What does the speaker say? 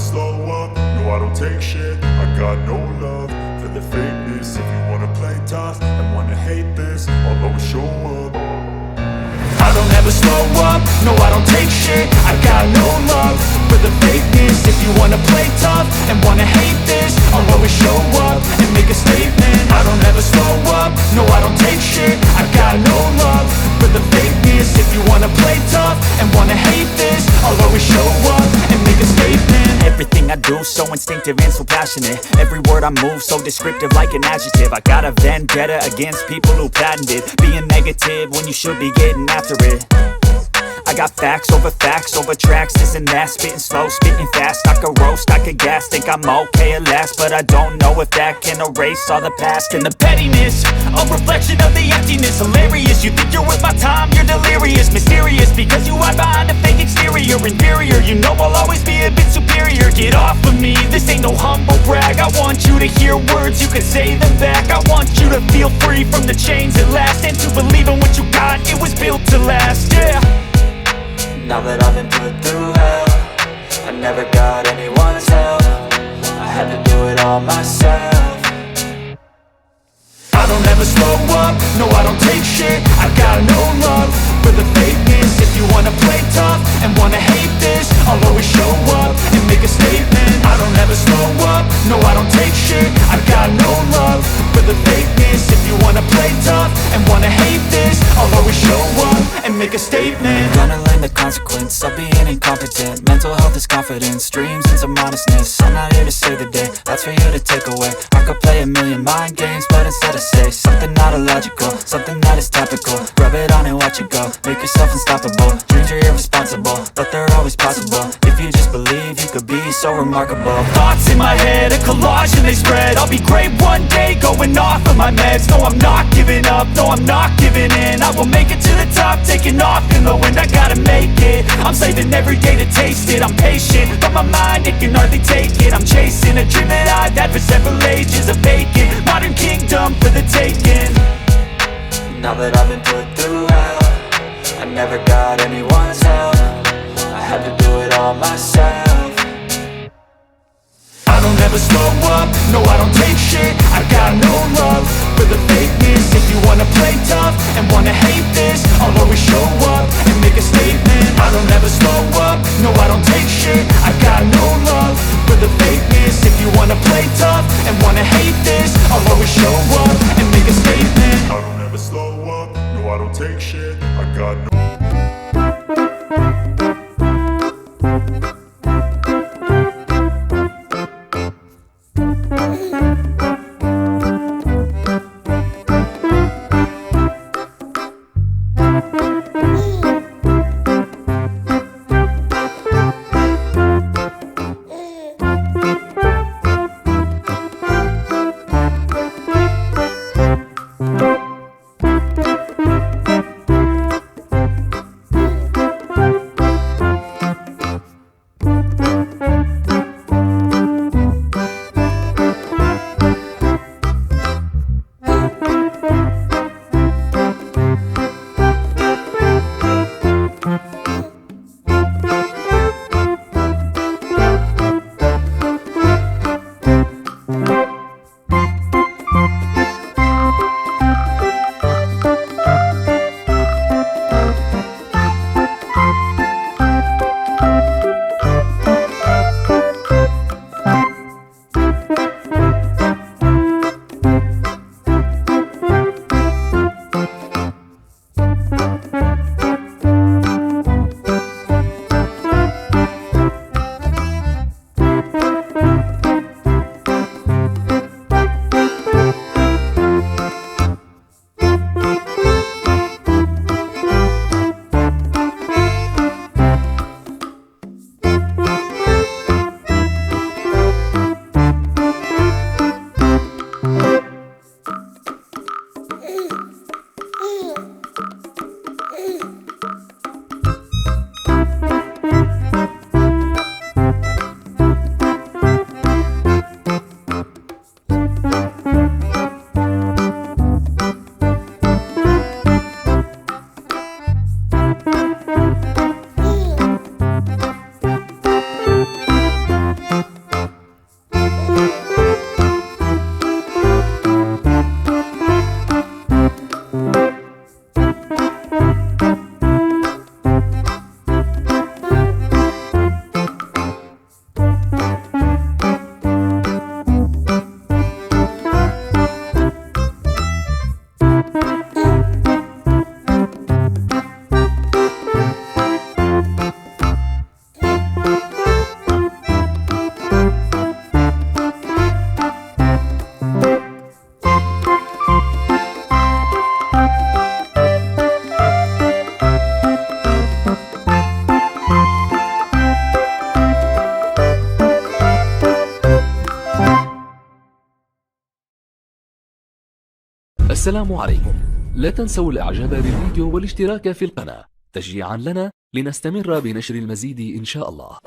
slow up, no I don't take shit. I got no love for the fakeness. If you wanna play tough and wanna hate this, I'll always show up. I don't ever slow up, no I don't take shit. I got no love for the fakeness. If you wanna play tough and wanna hate this, I'll always show up and make a statement. I don't ever slow up, no I don't take shit. I got no love for the fakeness. If you wanna play tough and wanna hate this, I'll always show up and make a statement. Everything I do so instinctive and so passionate. Every word I move so descriptive like an adjective. I got a vendetta against people who patented being negative when you should be getting after it. I got facts over tracks, this and that. Spitting slow, spitting fast. I could roast, I could gas. Think I'm okay at last, but I don't know if that can erase all the past. And the pettiness, a reflection of the emptiness. Hilarious, you think you're worth my time, you're delirious. Mysterious, because you hide behind a fake exterior. Inferior, you know I'll always be a bit superior. Get off of me, this ain't no humble brag. I want you to hear words, you can say them back. I want you to feel free from the chains at last, and to believe in what you got, it was built to last, yeah. Now that I've been put through hell, I never got anyone's help. I had to do it all myself. I don't ever slow up, no I don't take shit. I got no love for the fakeness. If you wanna play tough and wanna hate this, I'll always show up and make a statement. I don't ever slow up, no I don't take shit. I got no love for the fakeness. If you wanna play tough and wanna hate this, I'll always show up and make a statement. Gonna learn the consequence of being incompetent. Mental health is confidence, dreams and some honestness. I'm not here to save the day, that's for you to take away. I could play a million mind games, but instead I say something not illogical, something that is topical. Rub it on and watch it go, make yourself unstoppable. Dreams are irresponsible, but they're always possible. If you just believe, you could be so remarkable. Thoughts in my head, a collage and they spread. I'll be great one day, going off of my meds. No, I'm not giving up, no, I'm not giving in. I will make it to the top, taking off in the wind. I gotta make it, I'm saving every day to taste it. I'm patient, but my mind, it can hardly take it. I'm chasing a dream that I've had for several ages. A vacant, modern kingdom for the taking. Now that I've been put through hell, I never got anyone's help. I had to do it all myself. I don't ever slow up, no I don't take shit. I got no love for the fakeness. If you wanna play tough and wanna hate this, I'll always show up and make a statement. I don't ever slow up, no I don't take shit. I got no love for the fakeness. If you wanna play tough and wanna hate this, I'll always show up and make a statement. I don't ever slow up, no I don't take shit. I got no السلام عليكم. لا تنسوا الاعجاب بالفيديو والاشتراك في القناة تشجيعا لنا لنستمر بنشر المزيد إن شاء الله.